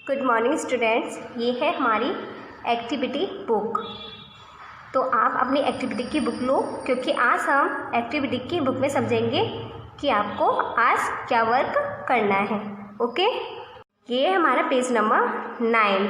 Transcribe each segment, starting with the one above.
Good morning students, ये है हमारी एक्टिविटी बुक। तो आप अपनी एक्टिविटी की बुक लो, क्योंकि आज हम एक्टिविटी की बुक में समझेंगे कि आपको आज क्या वर्क करना है। ओके, ये है हमारा पेज नंबर 9।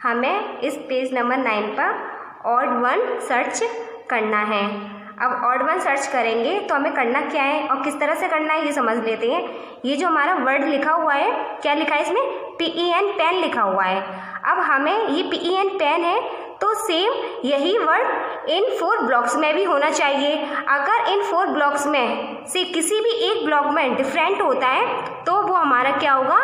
हमें इस पेज नंबर 9 पर ऑड वन सर्च करना है। अब ऑड वन सर्च करेंगे तो हमें करना क्या है और किस तरह से करना है ये समझ लेते हैं। ये जो हमारा वर्ड लिखा हुआ है, क्या लिखा है इसमें? PEN पेन लिखा हुआ है। अब हमें ये PEN पेन है तो सेम यही वर्ड इन 4 ब्लॉक्स में भी होना चाहिए। अगर इन 4 ब्लॉक्स में से किसी भी एक ब्लॉक में डिफरेंट होता है तो वो हमारा क्या होगा?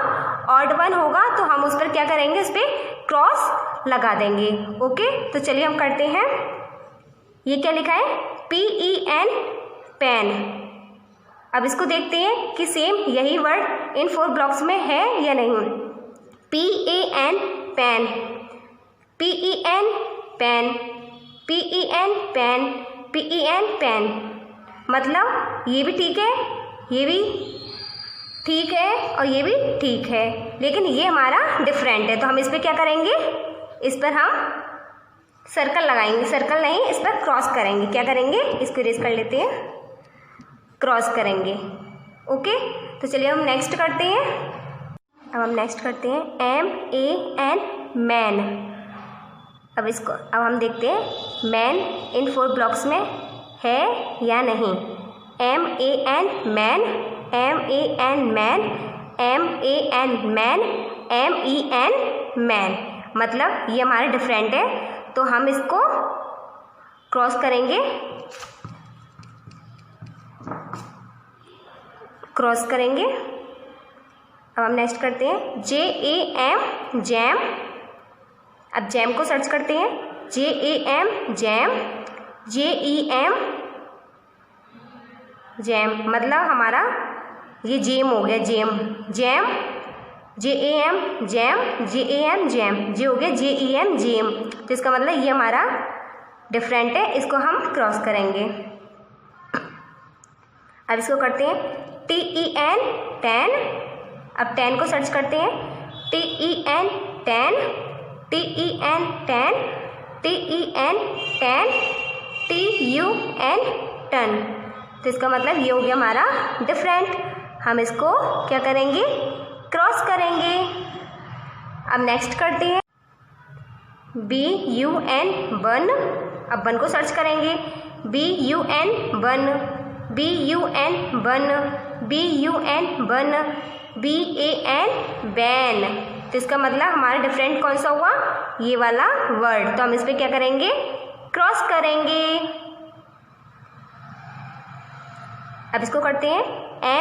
ऑड वन होगा। तो हम उस पर क्या करेंगे? इस पर क्रॉस लगा देंगे। ओके, तो चलिए हम करते हैं। ये क्या लिखा है? PEN pen. अब इसको देखते हैं कि सेम यही वर्ड इन 4 ब्लॉक्स में है या नहीं। PEN pen, PEN pen, PEN pen, PEN pen. मतलब ये भी ठीक है, ये भी ठीक है और ये भी ठीक है, लेकिन ये हमारा डिफरेंट है। तो हम इस पर क्या करेंगे? इस पर हम सर्कल लगाएंगे। सर्कल नहीं, इस पर क्रॉस करेंगे। क्या करेंगे? इसको इरेज कर लेते हैं, क्रॉस करेंगे। ओके, तो चलिए हम नेक्स्ट करते हैं। अब हम नेक्स्ट करते हैं MAN मैन। अब हम देखते हैं मैन इन 4 ब्लॉक्स में है या नहीं। MAN man, MAN man, MAN man, MEN man. मतलब ये हमारे डिफरेंट है, तो हम इसको क्रॉस करेंगे, क्रॉस करेंगे। अब हम नेक्स्ट करते हैं JAM जैम। अब जैम को सर्च करते हैं। JAM jam, JEM jam. मतलब हमारा ये जेम हो गया, gem, jam, JAM jam, JAM jam, J हो गया JEM जेम। तो इसका मतलब ये हमारा डिफरेंट है, इसको हम क्रॉस करेंगे। अब इसको करते हैं TEN टेन। अब 10 को सर्च करते हैं। TEN ten, TEN ten, TEN ten, TUN tun. तो इसका मतलब ये हो गया हमारा डिफरेंट। हम इसको क्या करेंगे? क्रॉस करेंगे। अब नेक्स्ट करते हैं BUN बन। अब बन को सर्च करेंगे। BUN बन, BUN बन, BUN बन, BAN बैन। तो इसका मतलब हमारा डिफरेंट कौन सा हुआ? ये वाला वर्ड। तो हम इस पर क्या करेंगे? क्रॉस करेंगे। अब इसको करते हैं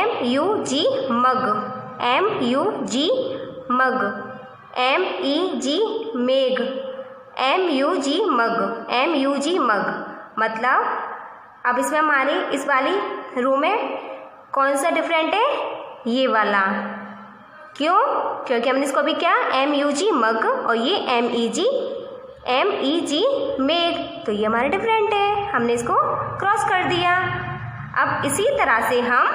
MUG मग, MUG मग, MEG मेग, MUG मग, MUG मग। मतलब अब इसमें हमारी इस वाली रो में कौन सा डिफरेंट है? ये वाला। क्यों? क्योंकि हमने इसको भी क्या? MUG मग और ये MEG मेग। तो ये हमारा डिफरेंट है, हमने इसको क्रॉस कर दिया। अब इसी तरह से हम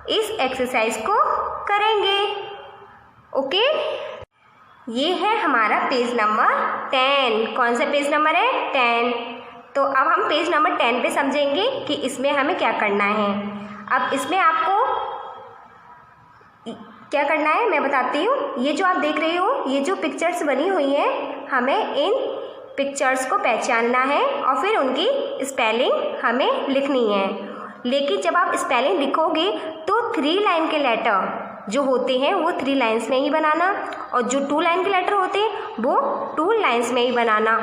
इस एक्सरसाइज को करेंगे। ओके, ये है हमारा पेज नंबर 10। कौन सा पेज नंबर है? 10। तो अब हम पेज नंबर 10 पे समझेंगे कि इसमें हमें क्या करना है। अब इसमें आपको क्या करना है मैं बताती हूँ। ये जो आप देख रहे हो, ये जो पिक्चर्स बनी हुई हैं, हमें इन पिक्चर्स को पहचानना है और फिर उनकी स्पेलिंग हमें लिखनी है। लेकिन जब आप स्पेलिंग लिखोगे तो 3 लाइन के लेटर जो होते हैं वो 3 लाइन्स में ही बनाना, और जो 2 लाइन के लेटर होते हैं वो 2 लाइन्स में ही बनाना,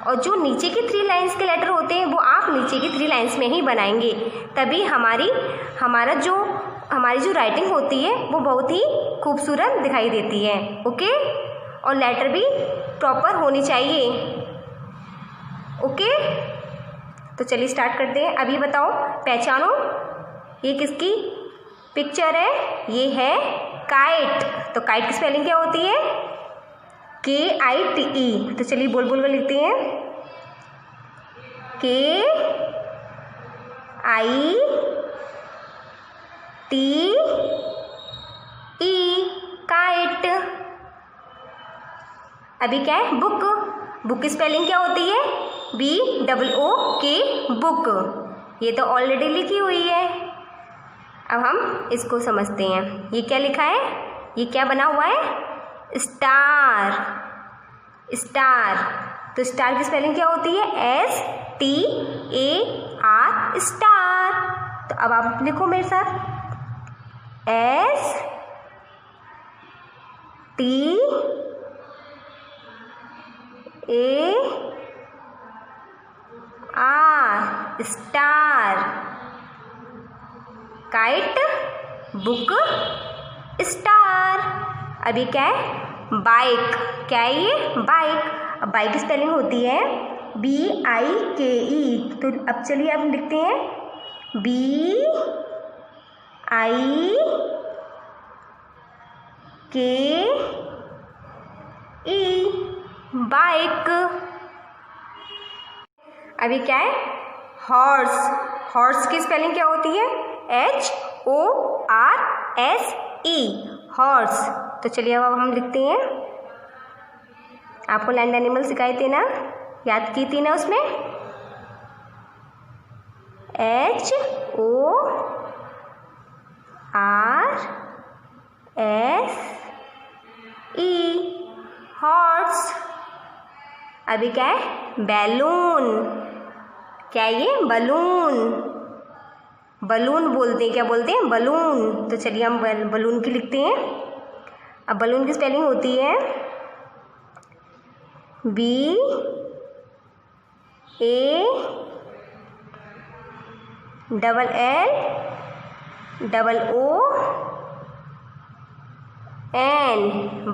और जो नीचे के 3 लाइन्स के लेटर होते हैं वो आप नीचे की 3 लाइन्स में ही बनाएंगे। तभी हमारी जो राइटिंग होती है वो बहुत ही खूबसूरत दिखाई देती है। ओके, और लेटर भी प्रॉपर होनी चाहिए। ओके, तो चलिए स्टार्ट करते हैं। अभी बताओ, पहचानो ये किसकी पिक्चर है? ये है काइट। तो काइट की स्पेलिंग क्या होती है? KITE। तो चलिए बोल बोल कर लिखते हैं। KITE kite. अभी क्या है, बुक। बुक की स्पेलिंग क्या होती है, BOOK, बुक। ये तो ऑलरेडी लिखी हुई है। अब हम इसको समझते हैं। ये क्या लिखा है, ये क्या बना हुआ है, स्टार। स्टार, तो स्टार की स्पेलिंग क्या होती है, STAR, स्टार। तो अब आप लिखो मेरे साथ, STAR, star. Kite, book, star. अभी क्या है, बाइक। क्या है ये, बाइक। अब बाइक की स्पेलिंग होती है BIKE। तो अब चलिए अब लिखते हैं BIKE, बाइक। अभी क्या है, हॉर्स। हॉर्स की स्पेलिंग क्या होती है, HORSE, हॉर्स। तो चलिए अब हम लिखते हैं। आपको लैंड एनिमल सिखाए थे ना, याद की थी ना उसमें, HORSE, हॉर्स। अभी क्या है, बैलून। क्या है ये, बलून। बलून बोलते हैं, क्या बोलते हैं, बलून। तो चलिए हम बलून की लिखते हैं। अब बलून की स्पेलिंग होती है BALLOON,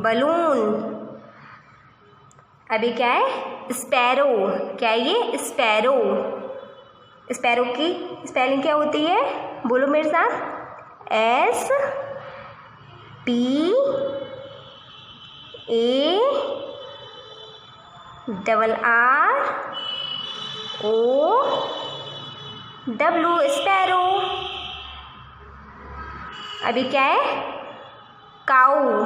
बलून। अभी क्या है, स्पैरो। क्या है ये, स्पैरो। स्पैरो की स्पेलिंग क्या होती है, बोलो मेरे साथ, SPARROW, स्पैरो। अभी क्या है, काऊ।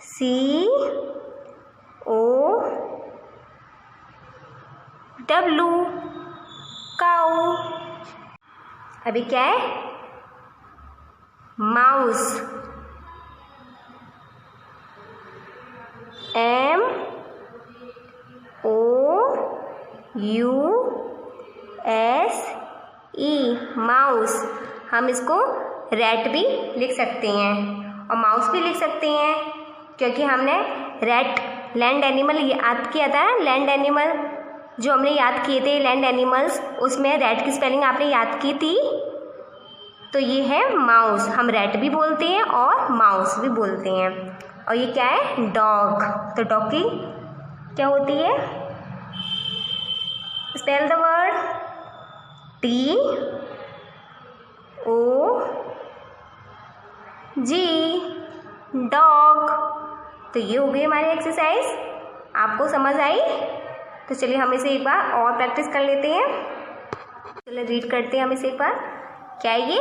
COW, काऊ। अभी क्या है, माउस। MOUSE, mouse. हम इसको रैट भी लिख सकते हैं और माउस भी लिख सकते हैं, क्योंकि हमने रैट लैंड एनिमल याद किया था। लैंड एनिमल जो हमने याद किए थे, लैंड एनिमल्स, उसमें रैट की स्पेलिंग आपने याद की थी। तो ये है माउस। हम रैट भी बोलते हैं और माउस भी बोलते हैं। और ये क्या है, डॉग। तो डॉग की क्या होती है, spell the word, DOG, dog. तो ये हो गई हमारी एक्सरसाइज। आपको समझ आई? तो चलिए हम इसे एक बार और प्रैक्टिस कर लेते हैं। चलिए रीड करते हैं हम इसे एक बार। क्या है ये,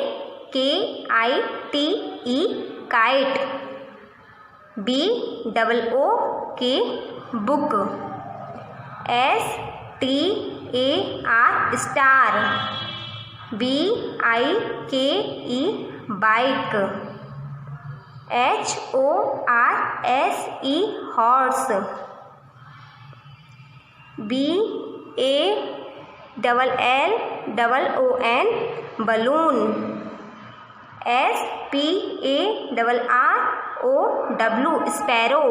KITE, kite. BOOK, book. STAR, star. BIKE, bike. HORSE, horse. BALLON, balloon. SPARROW, sparrow.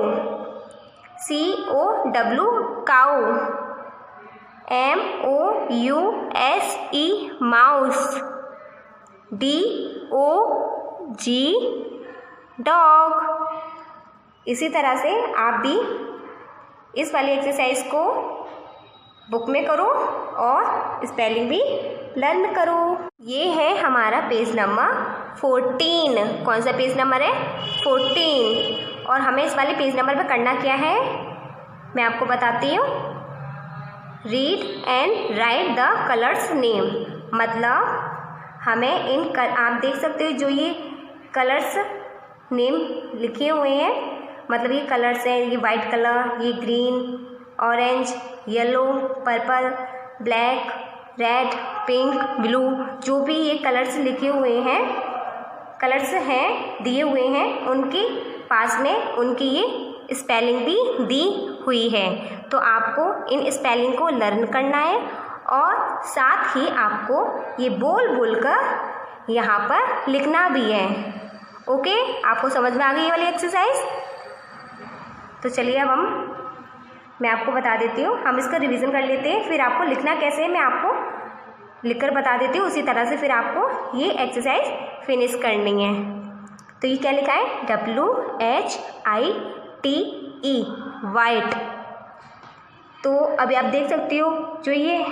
COW, काऊ। MOUSE, mouse. DOG, dog. इसी तरह से आप भी इस वाली एक्सरसाइज को बुक में करो और स्पेलिंग भी लर्न करो। ये है हमारा पेज नंबर 14। कौन सा पेज नंबर है, 14। और हमें इस वाले पेज नंबर पर करना क्या है, मैं आपको बताती हूँ। Read and right the colours name. मतलब हमें आप देख सकते हो जो ये कलर्स नेम लिखे हुए हैं, मतलब ये कलर्स हैं, ये वाइट कलर, ये green, orange, yellow, purple, black, red, pink, blue, जो भी ये कलर्स लिखे हुए हैं, कलर्स हैं दिए हुए हैं, उनके पास में उनकी ये स्पेलिंग भी दी हुई है। तो आपको इन स्पेलिंग को लर्न करना है और साथ ही आपको ये बोल बोल कर यहाँ पर लिखना भी है। ओके, आपको समझ में आ गई ये वाली एक्सरसाइज? तो चलिए अब मैं आपको बता देती हूँ, हम इसका रिवीजन कर लेते हैं, फिर आपको लिखना कैसे है मैं आपको लिखकर बता देती हूँ, उसी तरह से फिर आपको ये एक्सरसाइज फिनिश करनी है। तो ये क्या लिखा है? WHITE, white. तो अभी आप देख सकते हो जो ये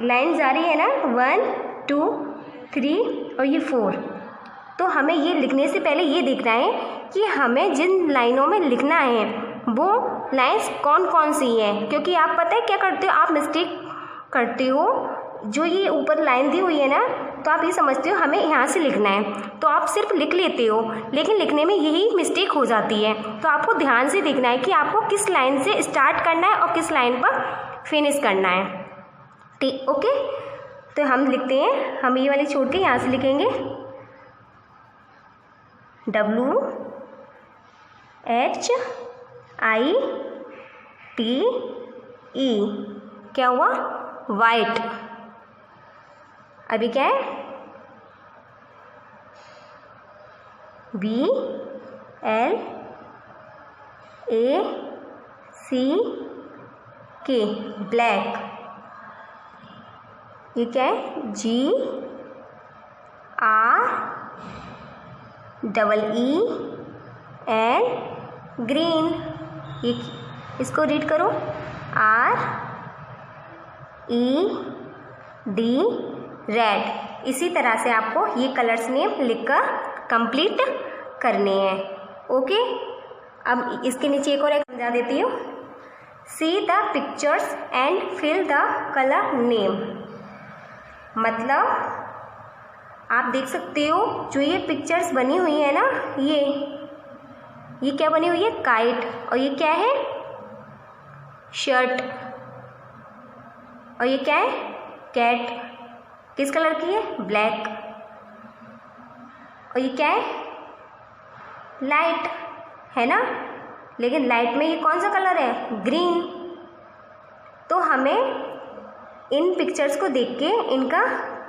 लाइन जा रही है ना, 1 2 3 और ये 4, तो हमें ये लिखने से पहले ये देखना है कि हमें जिन लाइनों में लिखना है वो लाइन्स कौन कौन सी हैं, क्योंकि आप पता है क्या करते हो, आप मिस्टेक करते हो। जो ये ऊपर लाइन दी हुई है ना, तो आप ये समझते हो हमें यहाँ से लिखना है, तो आप सिर्फ लिख लेते हो, लेकिन लिखने में यही मिस्टेक हो जाती है। तो आपको ध्यान से देखना है कि आपको किस लाइन से स्टार्ट करना है और किस लाइन पर फिनिश करना है। ठीक, ओके। तो हम लिखते हैं, हम ये वाली छोड़ के यहाँ से लिखेंगे WHITE, क्या हुआ? वाइट। अभी क्या है? BLACK, black. ये क्या है? GREEN, green. ये इसको रीड करो, RED, रेड। इसी तरह से आपको ये कलर्स नेम लिखकर कंप्लीट करने हैं। ओके, अब इसके नीचे एक और समझा देती हूँ। See the pictures and fill the colour name, मतलब आप देख सकते हो जो ये पिक्चर्स बनी हुई है ना, ये क्या बनी हुई है? काइट। और ये क्या है? शर्ट। और ये क्या है? कैट। किस कलर की है? ब्लैक। और ये क्या है? लाइट, है ना? लेकिन लाइट में ये कौन सा कलर है? ग्रीन। तो हमें इन पिक्चर्स को देख के इनका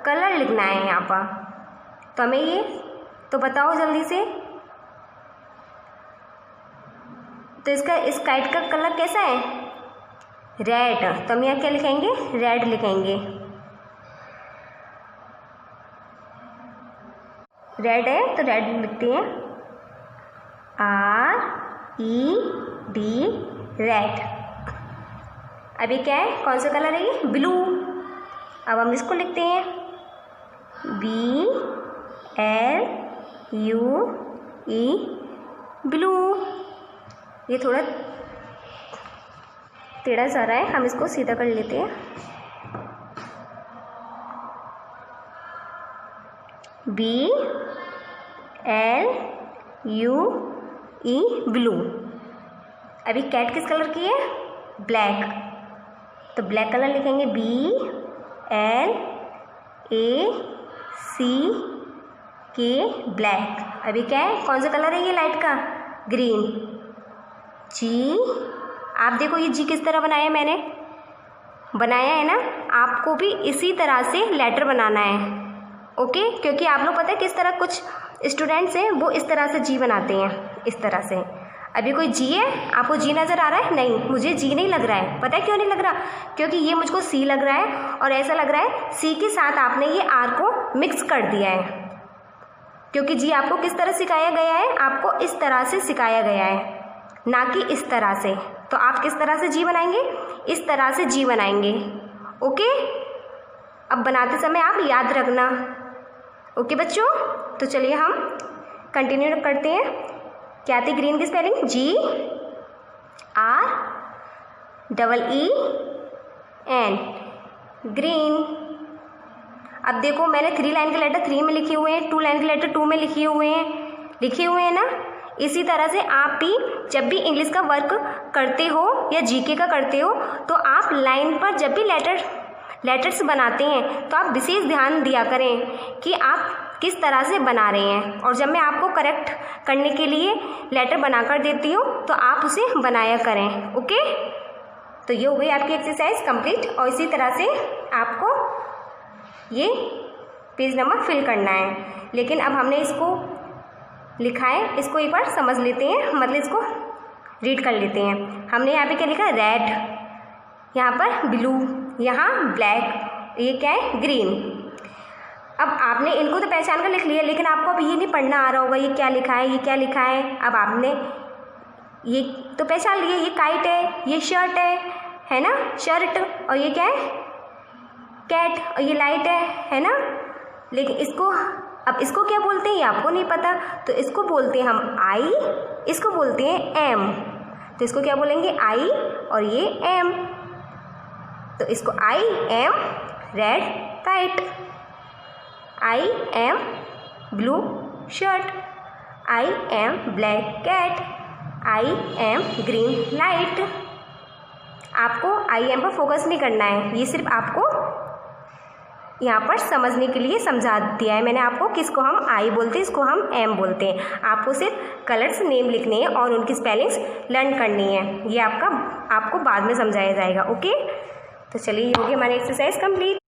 कलर लिखना है यहाँ पर। तो हमें ये तो बताओ जल्दी से। तो इस काइट का कलर कैसा है? रेड। तो हम यहाँ क्या लिखेंगे? रेड लिखेंगे। रेड है तो रेड लिखते हैं, RED, रेड। अभी क्या है? कौन सा कलर है ये? ब्लू। अब हम इसको लिखते हैं BLUE, ब्लू। ये थोड़ा टेढ़ा सा रहा है, हम इसको सीधा कर लेते हैं। BLUE, blue. अभी कैट किस कलर की है? ब्लैक। तो ब्लैक कलर लिखेंगे BLACK, ब्लैक। अभी क्या है? कौन सा कलर है ये लाइट का? ग्रीन। G, आप देखो ये G किस तरह बनाया मैंने, बनाया है ना, आपको भी इसी तरह से लेटर बनाना है। ओके, क्योंकि आप लोग पता है किस तरह, कुछ स्टूडेंट्स हैं वो इस तरह से G बनाते हैं, इस तरह से। अभी कोई G है? आपको G नज़र आ रहा है? नहीं, मुझे G नहीं लग रहा है। पता है क्यों नहीं लग रहा? क्योंकि ये मुझको C लग रहा है, और ऐसा लग रहा है C के साथ आपने ये R को मिक्स कर दिया है। क्योंकि G आपको किस तरह सिखाया गया है? आपको इस तरह से सिखाया गया है, ना कि इस तरह से। तो आप किस तरह से G बनाएंगे? इस तरह से G बनाएंगे। ओके, अब बनाते समय आप याद रखना। ओके बच्चों, तो चलिए हम कंटिन्यू करते हैं। क्या थी ग्रीन की स्पेलिंग? GREEN, green. अब देखो मैंने 3 लाइन के लेटर 3 में लिखे हुए हैं, 2 लाइन के लेटर 2 में लिखे हुए हैं ना। इसी तरह से आप भी जब भी इंग्लिश का वर्क करते हो या जीके का करते हो तो आप लाइन पर जब भी लेटर्स बनाते हैं तो आप विशेष ध्यान दिया करें कि आप किस तरह से बना रहे हैं। और जब मैं आपको करेक्ट करने के लिए लेटर बनाकर देती हूँ तो आप उसे बनाया करें। ओके, तो ये हो गई आपकी एक्सरसाइज कंप्लीट। और इसी तरह से आपको ये पेज नंबर फिल करना है। लेकिन अब हमने इसको लिखा है, इसको एक बार समझ लेते हैं, मतलब इसको रीड कर लेते हैं। हमने यहाँ पे क्या लिखा है, रेड, यहाँ पर ब्लू, यहाँ ब्लैक, ये क्या है, ग्रीन। अब आपने इनको तो पहचान कर लिख लिया, लेकिन आपको अब ये नहीं पढ़ना आ रहा होगा ये क्या लिखा है, ये क्या लिखा है। अब आपने ये तो पहचान लिया, ये काइट है, ये शर्ट है ना, शर्ट, और ये क्या है, कैट, और ये लाइट है ना। लेकिन इसको क्या बोलते हैं ये आपको नहीं पता, तो इसको बोलते हैं हम आई, इसको बोलते हैं एम। तो इसको क्या बोलेंगे, आई, और ये एम। तो इसको I am red kite, I am blue shirt, I am black cat, I am green light. आपको आई एम पर फोकस नहीं करना है, ये सिर्फ आपको यहाँ पर समझने के लिए समझा दिया है मैंने आपको, किसको हम आई बोलते हैं, इसको हम एम बोलते हैं। आपको सिर्फ कलर्स नेम लिखने हैं और उनकी स्पेलिंग्स लर्न करनी है, ये आपको बाद में समझाया जाएगा। ओके, तो चलिए ये होगी हमारी एक्सरसाइज कंप्लीट।